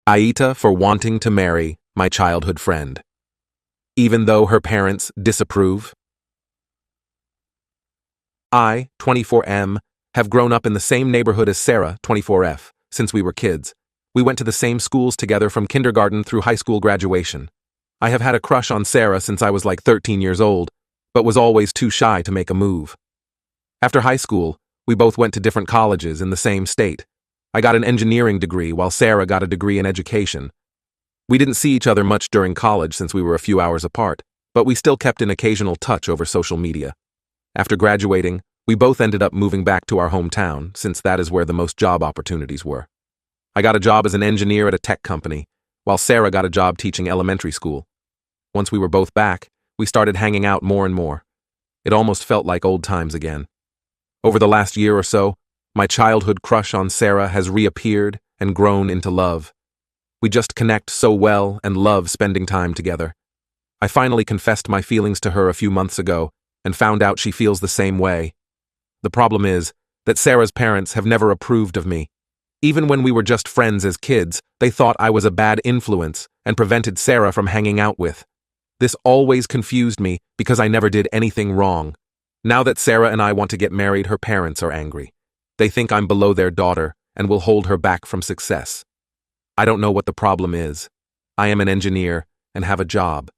Aita for wanting to marry my childhood friend, even though her parents disapprove. I, 24M, have grown up in the same neighborhood as Sarah, 24F, since we were kids. We went to the same schools together from kindergarten through high school graduation. I have had a crush on Sarah since I was like 13 years old, but was always too shy to make a move. After high school, we both went to different colleges in the same state. I got an engineering degree while Sarah got a degree in education. We didn't see each other much during college since we were a few hours apart, but we still kept in occasional touch over social media. After graduating, we both ended up moving back to our hometown since that is where the most job opportunities were. I got a job as an engineer at a tech company, while Sarah got a job teaching elementary school. Once we were both back, we started hanging out more and more. It almost felt like old times again. Over the last year or so, my childhood crush on Sarah has reappeared and grown into love. We just connect so well and love spending time together. I finally confessed my feelings to her a few months ago and found out she feels the same way. The problem is that Sarah's parents have never approved of me. Even when we were just friends as kids, they thought I was a bad influence and prevented Sarah from hanging out with. This always confused me because I never did anything wrong. Now that Sarah and I want to get married, her parents are angry. They think I'm below their daughter and will hold her back from success. I don't know what the problem is. I am an engineer and have a job.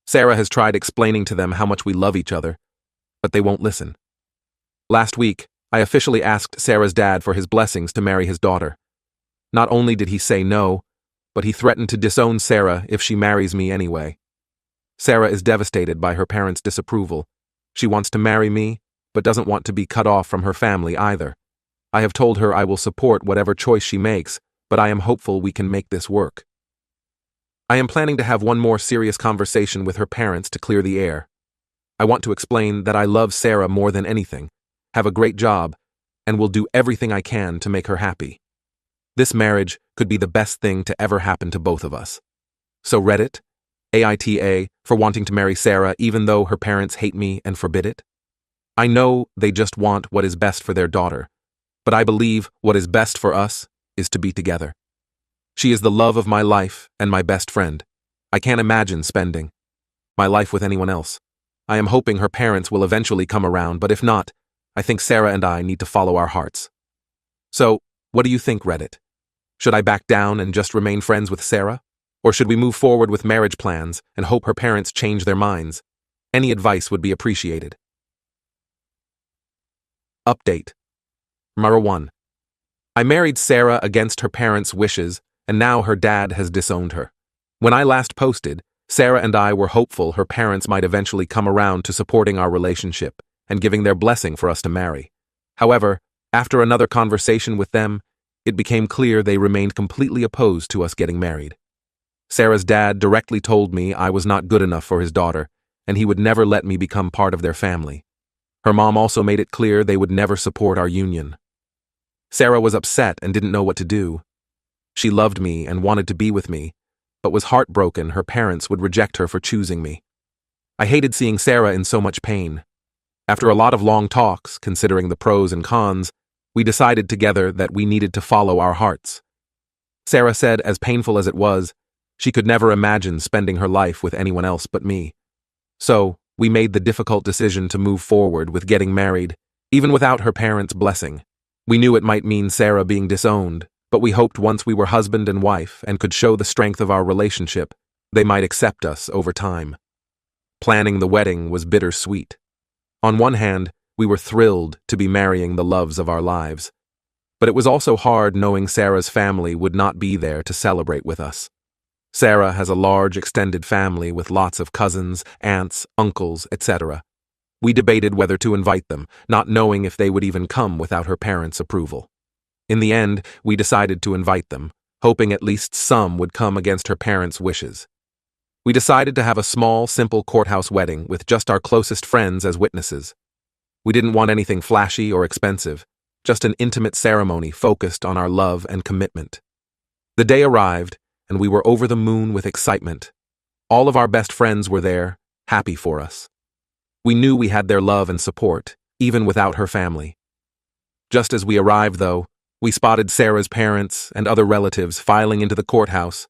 Sarah has tried explaining to them how much we love each other, but they won't listen. Last week, I officially asked Sarah's dad for his blessings to marry his daughter. Not only did he say no, but he threatened to disown Sarah if she marries me anyway. Sarah is devastated by her parents' disapproval. She wants to marry me, but doesn't want to be cut off from her family either. I have told her I will support whatever choice she makes, but I am hopeful we can make this work. I am planning to have one more serious conversation with her parents to clear the air. I want to explain that I love Sarah more than anything, have a great job, and will do everything I can to make her happy. This marriage could be the best thing to ever happen to both of us. So Reddit, Aita, for wanting to marry Sarah even though her parents hate me and forbid it? I know they just want what is best for their daughter, but I believe what is best for us is to be together. She is the love of my life and my best friend. I can't imagine spending my life with anyone else. I am hoping her parents will eventually come around, but if not, I think Sarah and I need to follow our hearts. So, what do you think, Reddit? Should I back down and just remain friends with Sarah? Or should we move forward with marriage plans and hope her parents change their minds? Any advice would be appreciated. Update. Number 1. I married Sarah against her parents' wishes, and now her dad has disowned her. When I last posted, Sarah and I were hopeful her parents might eventually come around to supporting our relationship and giving their blessing for us to marry. However, after another conversation with them, it became clear they remained completely opposed to us getting married. Sarah's dad directly told me I was not good enough for his daughter, and he would never let me become part of their family. Her mom also made it clear they would never support our union. Sarah was upset and didn't know what to do. She loved me and wanted to be with me, but was heartbroken her parents would reject her for choosing me. I hated seeing Sarah in so much pain. After a lot of long talks, considering the pros and cons, we decided together that we needed to follow our hearts. Sarah said, as painful as it was, she could never imagine spending her life with anyone else but me. So, we made the difficult decision to move forward with getting married, even without her parents' blessing. We knew it might mean Sarah being disowned, but we hoped once we were husband and wife and could show the strength of our relationship, they might accept us over time. Planning the wedding was bittersweet. On one hand, we were thrilled to be marrying the loves of our lives, but it was also hard knowing Sarah's family would not be there to celebrate with us. Sarah has a large extended family with lots of cousins, aunts, uncles, etc. We debated whether to invite them, not knowing if they would even come without her parents' approval. In the end, we decided to invite them, hoping at least some would come against her parents' wishes. We decided to have a small, simple courthouse wedding with just our closest friends as witnesses. We didn't want anything flashy or expensive, just an intimate ceremony focused on our love and commitment. The day arrived, and we were over the moon with excitement. All of our best friends were there, happy for us. We knew we had their love and support, even without her family. Just as we arrived, though, We spotted Sarah's parents and other relatives filing into the courthouse.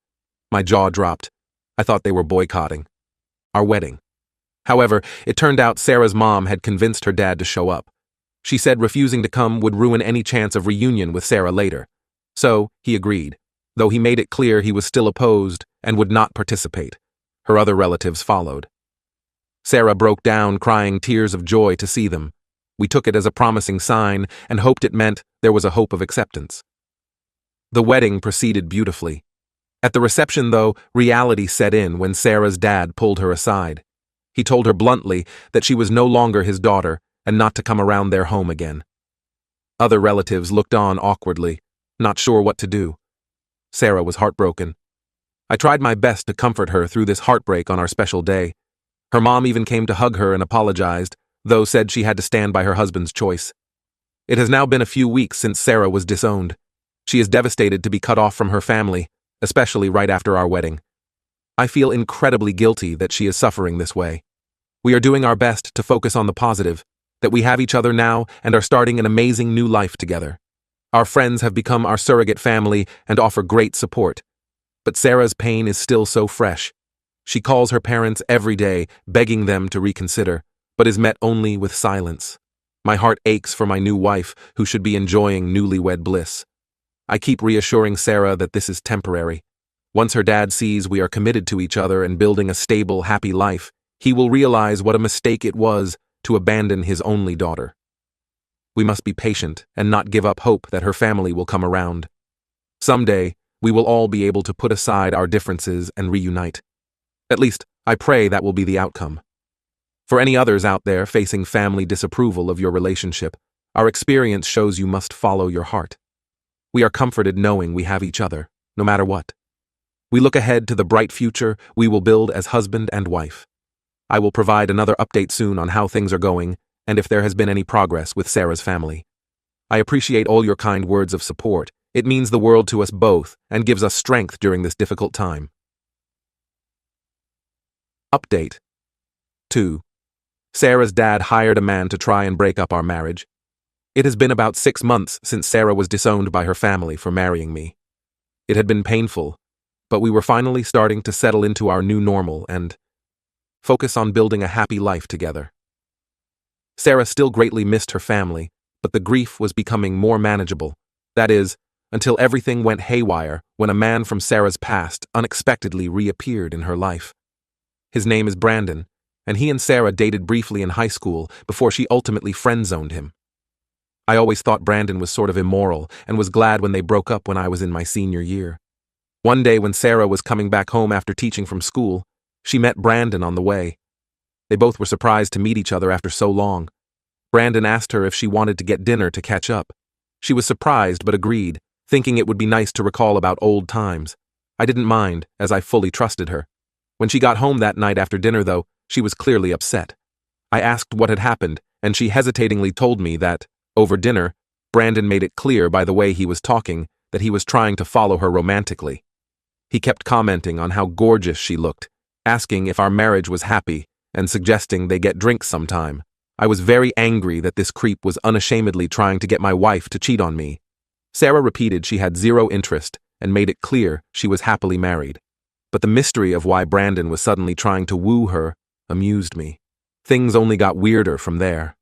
My jaw dropped. I thought they were boycotting our wedding. However, it turned out Sarah's mom had convinced her dad to show up. She said refusing to come would ruin any chance of reunion with Sarah later. So, he agreed, though he made it clear he was still opposed and would not participate. Her other relatives followed. Sarah broke down, crying tears of joy to see them. We took it as a promising sign and hoped it meant there was a hope of acceptance. The wedding proceeded beautifully. At the reception, though, reality set in when Sarah's dad pulled her aside. He told her bluntly that she was no longer his daughter and not to come around their home again. Other relatives looked on awkwardly, not sure what to do. Sarah was heartbroken. I tried my best to comfort her through this heartbreak on our special day. Her mom even came to hug her and apologized, though said she had to stand by her husband's choice. It has now been a few weeks since Sarah was disowned. She is devastated to be cut off from her family, especially right after our wedding. I feel incredibly guilty that she is suffering this way. We are doing our best to focus on the positive, that we have each other now and are starting an amazing new life together. Our friends have become our surrogate family and offer great support. But Sarah's pain is still so fresh. She calls her parents every day, begging them to reconsider, but is met only with silence. My heart aches for my new wife, who should be enjoying newlywed bliss. I keep reassuring Sarah that this is temporary. Once her dad sees we are committed to each other and building a stable, happy life, he will realize what a mistake it was to abandon his only daughter. We must be patient and not give up hope that her family will come around. Someday, we will all be able to put aside our differences and reunite. At least, I pray that will be the outcome. For any others out there facing family disapproval of your relationship, our experience shows you must follow your heart. We are comforted knowing we have each other, no matter what. We look ahead to the bright future we will build as husband and wife. I will provide another update soon on how things are going and if there has been any progress with Sarah's family. I appreciate all your kind words of support. It means the world to us both and gives us strength during this difficult time. Update 2. Sarah's dad hired a man to try and break up our marriage. It has been about 6 months since Sarah was disowned by her family for marrying me. It had been painful, but we were finally starting to settle into our new normal and focus on building a happy life together. Sarah still greatly missed her family, but the grief was becoming more manageable. That is, until everything went haywire when a man from Sarah's past unexpectedly reappeared in her life. His name is Brandon, and he and Sarah dated briefly in high school before she ultimately friend-zoned him. I always thought Brandon was sort of immoral and was glad when they broke up when I was in my senior year. One day when Sarah was coming back home after teaching from school, she met Brandon on the way. They both were surprised to meet each other after so long. Brandon asked her if she wanted to get dinner to catch up. She was surprised but agreed, thinking it would be nice to recall about old times. I didn't mind, as I fully trusted her. When she got home that night after dinner, though, she was clearly upset. I asked what had happened, and she hesitatingly told me that, over dinner, Brandon made it clear by the way he was talking that he was trying to follow her romantically. He kept commenting on how gorgeous she looked, asking if our marriage was happy, and suggesting they get drinks sometime. I was very angry that this creep was unashamedly trying to get my wife to cheat on me. Sarah repeated she had zero interest and made it clear she was happily married. But the mystery of why Brandon was suddenly trying to woo her amused me. Things only got weirder from there.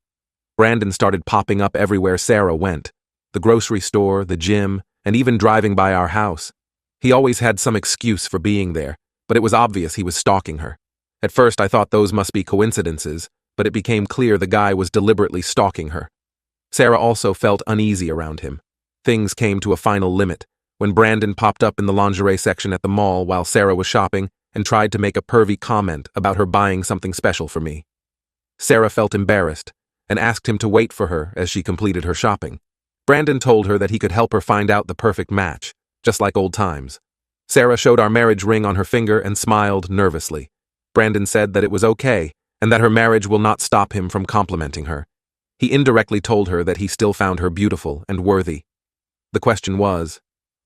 Brandon started popping up everywhere Sarah went, the grocery store, the gym, and even driving by our house. He always had some excuse for being there, but it was obvious he was stalking her. At first I thought those must be coincidences, but it became clear the guy was deliberately stalking her. Sarah also felt uneasy around him. Things came to a final limit when Brandon popped up in the lingerie section at the mall while Sarah was shopping and tried to make a pervy comment about her buying something special for me. Sarah felt embarrassed and asked him to wait for her as she completed her shopping. Brandon told her that he could help her find out the perfect match, just like old times. Sarah showed our marriage ring on her finger and smiled nervously. Brandon said that it was okay and that her marriage will not stop him from complimenting her. He indirectly told her that he still found her beautiful and worthy. The question was,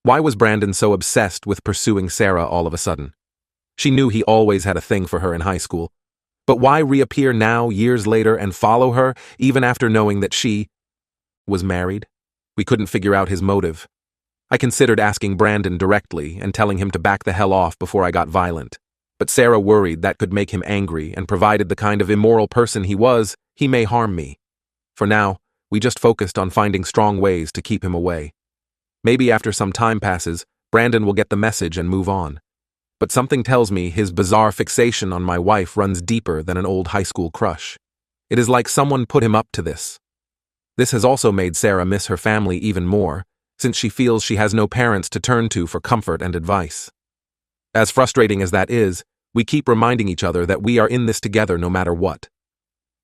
why was Brandon so obsessed with pursuing Sarah all of a sudden? She knew he always had a thing for her in high school. But why reappear now, years later, and follow her, even after knowing that she was married? We couldn't figure out his motive. I considered asking Brandon directly and telling him to back the hell off before I got violent. But Sarah worried that could make him angry, and provided the kind of immoral person he was, he may harm me. For now, we just focused on finding strong ways to keep him away. Maybe after some time passes, Brandon will get the message and move on. But something tells me his bizarre fixation on my wife runs deeper than an old high school crush. It is like someone put him up to this. This has also made Sarah miss her family even more, since she feels she has no parents to turn to for comfort and advice. As frustrating as that is, we keep reminding each other that we are in this together no matter what.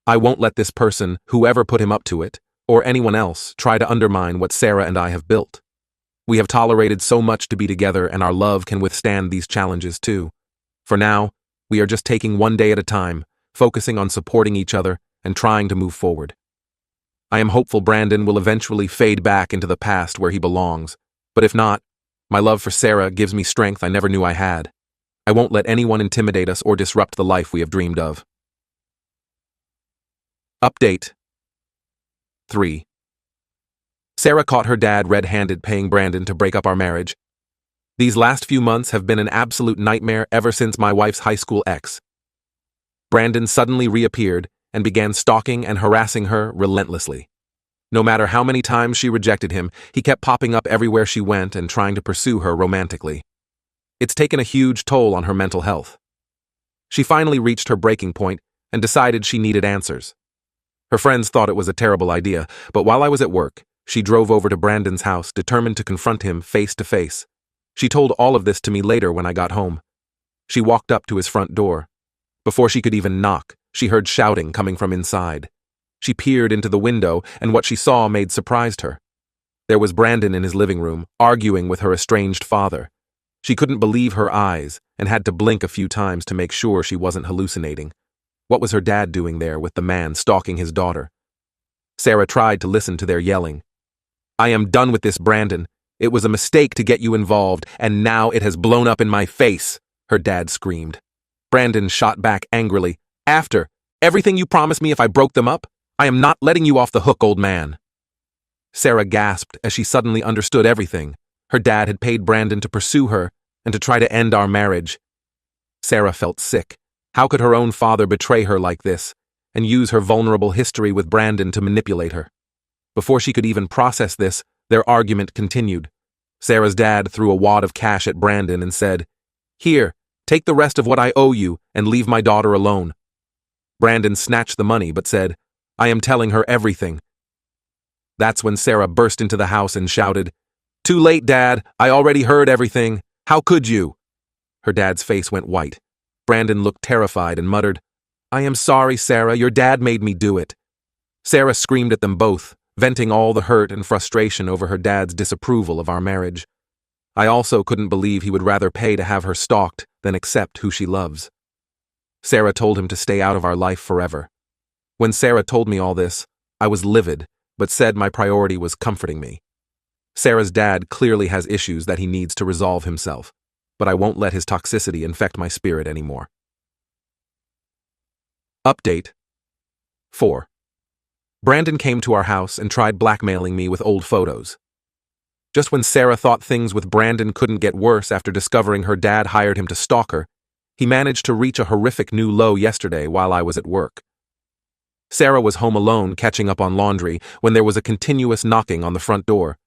I won't let this person, whoever put him up to it, or anyone else, try to undermine what Sarah and I have built. We have tolerated so much to be together, and our love can withstand these challenges too. For now, we are just taking one day at a time, focusing on supporting each other and trying to move forward. I am hopeful Brandon will eventually fade back into the past where he belongs, but if not, my love for Sarah gives me strength I never knew I had. I won't let anyone intimidate us or disrupt the life we have dreamed of. Update 3. Sarah caught her dad red-handed paying Brandon to break up our marriage. These last few months have been an absolute nightmare ever since my wife's high school ex. Brandon suddenly reappeared and began stalking and harassing her relentlessly. No matter how many times she rejected him, he kept popping up everywhere she went and trying to pursue her romantically. It's taken a huge toll on her mental health. She finally reached her breaking point and decided she needed answers. Her friends thought it was a terrible idea, but while I was at work, she drove over to Brandon's house, determined to confront him face to face. She told all of this to me later when I got home. She walked up to his front door. Before she could even knock, she heard shouting coming from inside. She peered into the window, and what she saw made surprised her. There was Brandon in his living room, arguing with her estranged father. She couldn't believe her eyes and had to blink a few times to make sure she wasn't hallucinating. What was her dad doing there with the man stalking his daughter? Sarah tried to listen to their yelling. "I am done with this, Brandon. It was a mistake to get you involved, and now it has blown up in my face," her dad screamed. Brandon shot back angrily. "After everything you promised me if I broke them up, I am not letting you off the hook, old man." Sarah gasped as she suddenly understood everything. Her dad had paid Brandon to pursue her and to try to end our marriage. Sarah felt sick. How could her own father betray her like this and use her vulnerable history with Brandon to manipulate her? Before she could even process this, their argument continued. Sarah's dad threw a wad of cash at Brandon and said, "Here, take the rest of what I owe you and leave my daughter alone." Brandon snatched the money but said, "I am telling her everything." That's when Sarah burst into the house and shouted, "Too late, Dad. I already heard everything. How could you?" Her dad's face went white. Brandon looked terrified and muttered, "I am sorry, Sarah. Your dad made me do it." Sarah screamed at them both, venting all the hurt and frustration over her dad's disapproval of our marriage. I also couldn't believe he would rather pay to have her stalked than accept who she loves. Sarah told him to stay out of our life forever. When Sarah told me all this, I was livid, but said my priority was comforting me. Sarah's dad clearly has issues that he needs to resolve himself, but I won't let his toxicity infect my spirit anymore. Update 4. Brandon came to our house and tried blackmailing me with old photos. Just when Sarah thought things with Brandon couldn't get worse after discovering her dad hired him to stalk her, he managed to reach a horrific new low yesterday while I was at work. Sarah was home alone catching up on laundry when there was a continuous knocking on the front door.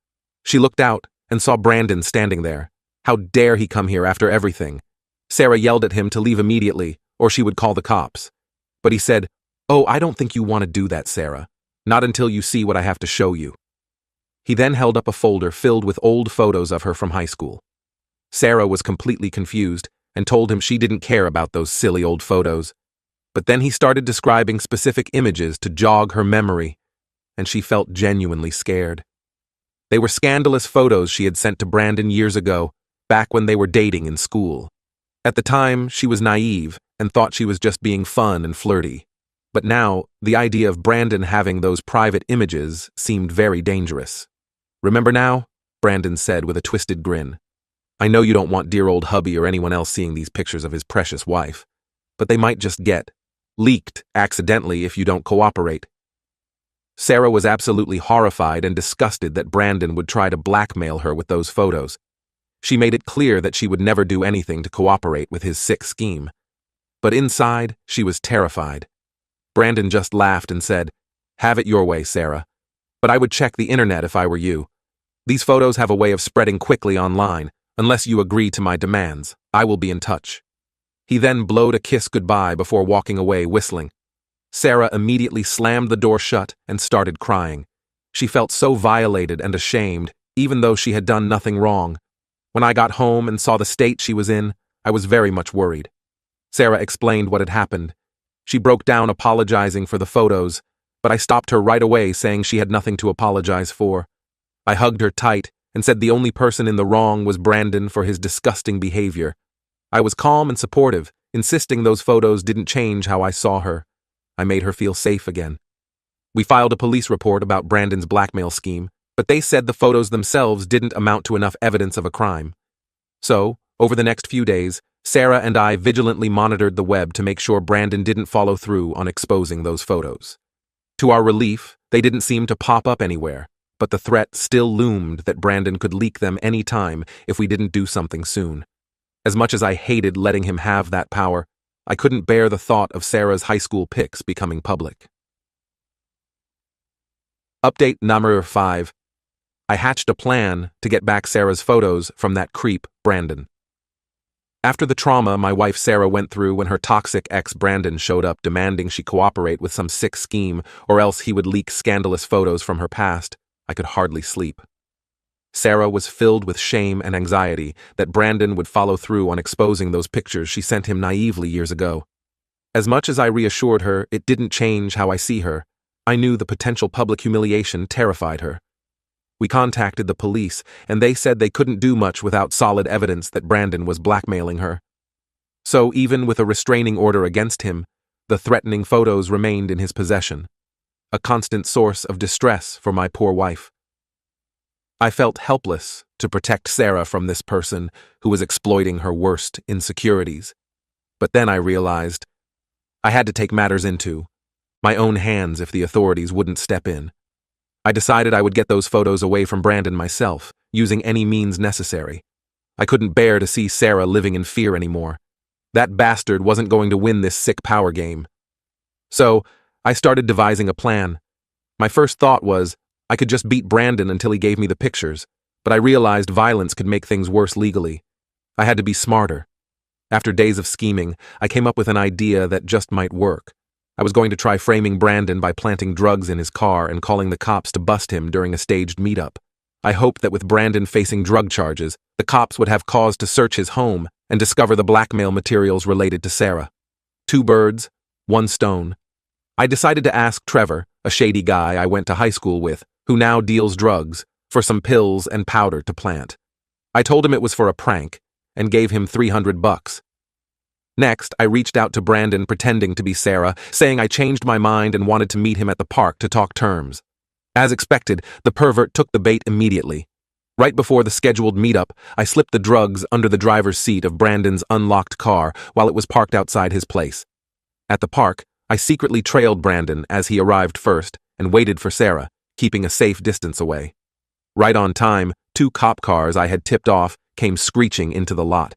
She looked out and saw Brandon standing there. How dare he come here after everything? Sarah yelled at him to leave immediately, or she would call the cops. But he said, "Oh, I don't think you want to do that, Sarah. Not until you see what I have to show you." He then held up a folder filled with old photos of her from high school. Sarah was completely confused and told him she didn't care about those silly old photos. But then he started describing specific images to jog her memory, and she felt genuinely scared. They were scandalous photos she had sent to Brandon years ago, back when they were dating in school. At the time, she was naive and thought she was just being fun and flirty. But now, the idea of Brandon having those private images seemed very dangerous. "Remember now?" Brandon said with a twisted grin. "I know you don't want dear old hubby or anyone else seeing these pictures of his precious wife, but they might just get leaked accidentally if you don't cooperate." Sarah was absolutely horrified and disgusted that Brandon would try to blackmail her with those photos. She made it clear that she would never do anything to cooperate with his sick scheme. But inside, she was terrified. Brandon just laughed and said, "Have it your way, Sarah. But I would check the internet if I were you. These photos have a way of spreading quickly online. Unless you agree to my demands, I will be in touch." He then blowed a kiss goodbye before walking away whistling. Sarah immediately slammed the door shut and started crying. She felt so violated and ashamed, even though she had done nothing wrong. When I got home and saw the state she was in, I was very much worried. Sarah explained what had happened. She broke down apologizing for the photos, but I stopped her right away saying she had nothing to apologize for. I hugged her tight and said the only person in the wrong was Brandon for his disgusting behavior. I was calm and supportive, insisting those photos didn't change how I saw her. I made her feel safe again. We filed a police report about Brandon's blackmail scheme, but they said the photos themselves didn't amount to enough evidence of a crime. So, over the next few days, Sarah and I vigilantly monitored the web to make sure Brandon didn't follow through on exposing those photos. To our relief, they didn't seem to pop up anywhere, but the threat still loomed that Brandon could leak them any time if we didn't do something soon. As much as I hated letting him have that power, I couldn't bear the thought of Sarah's high school pics becoming public. Update number 5. I hatched a plan to get back Sarah's photos from that creep, Brandon. After the trauma my wife Sarah went through when her toxic ex Brandon showed up demanding she cooperate with some sick scheme or else he would leak scandalous photos from her past, I could hardly sleep. Sarah was filled with shame and anxiety that Brandon would follow through on exposing those pictures she sent him naively years ago. As much as I reassured her it didn't change how I see her, I knew the potential public humiliation terrified her. We contacted the police, and they said they couldn't do much without solid evidence that Brandon was blackmailing her. So even with a restraining order against him, the threatening photos remained in his possession, a constant source of distress for my poor wife. I felt helpless to protect Sarah from this person who was exploiting her worst insecurities. But then I realized I had to take matters into my own hands if the authorities wouldn't step in. I decided I would get those photos away from Brandon myself, using any means necessary. I couldn't bear to see Sarah living in fear anymore. That bastard wasn't going to win this sick power game. So, I started devising a plan. My first thought was, I could just beat Brandon until he gave me the pictures, but I realized violence could make things worse legally. I had to be smarter. After days of scheming, I came up with an idea that just might work. I was going to try framing Brandon by planting drugs in his car and calling the cops to bust him during a staged meetup. I hoped that with Brandon facing drug charges, the cops would have cause to search his home and discover the blackmail materials related to Sarah. 2 birds, 1 stone. I decided to ask Trevor, a shady guy I went to high school with, who now deals drugs, for some pills and powder to plant. I told him it was for a prank, and gave him $300. Next, I reached out to Brandon pretending to be Sarah, saying I changed my mind and wanted to meet him at the park to talk terms. As expected, the pervert took the bait immediately. Right before the scheduled meetup, I slipped the drugs under the driver's seat of Brandon's unlocked car while it was parked outside his place. At the park, I secretly trailed Brandon as he arrived first and waited for Sarah, keeping a safe distance away. Right on time, 2 cop cars I had tipped off came screeching into the lot.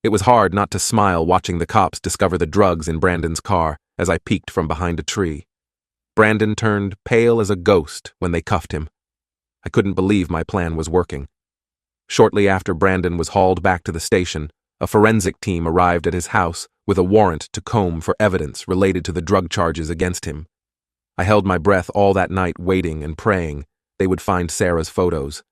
It was hard not to smile watching the cops discover the drugs in Brandon's car as I peeked from behind a tree. Brandon turned pale as a ghost when they cuffed him. I couldn't believe my plan was working. Shortly after Brandon was hauled back to the station, a forensic team arrived at his house with a warrant to comb for evidence related to the drug charges against him. I held my breath all that night waiting and praying they would find Sarah's photos.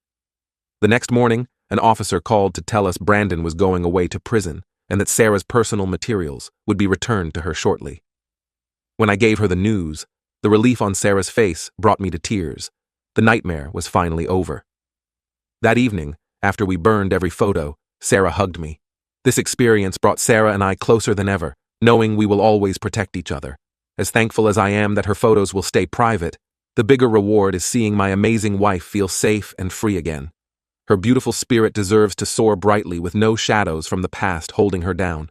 The next morning, an officer called to tell us Brandon was going away to prison and that Sarah's personal materials would be returned to her shortly. When I gave her the news, the relief on Sarah's face brought me to tears. The nightmare was finally over. That evening, after we burned every photo, Sarah hugged me. This experience brought Sarah and I closer than ever, knowing we will always protect each other. As thankful as I am that her photos will stay private, the bigger reward is seeing my amazing wife feel safe and free again. Her beautiful spirit deserves to soar brightly with no shadows from the past holding her down.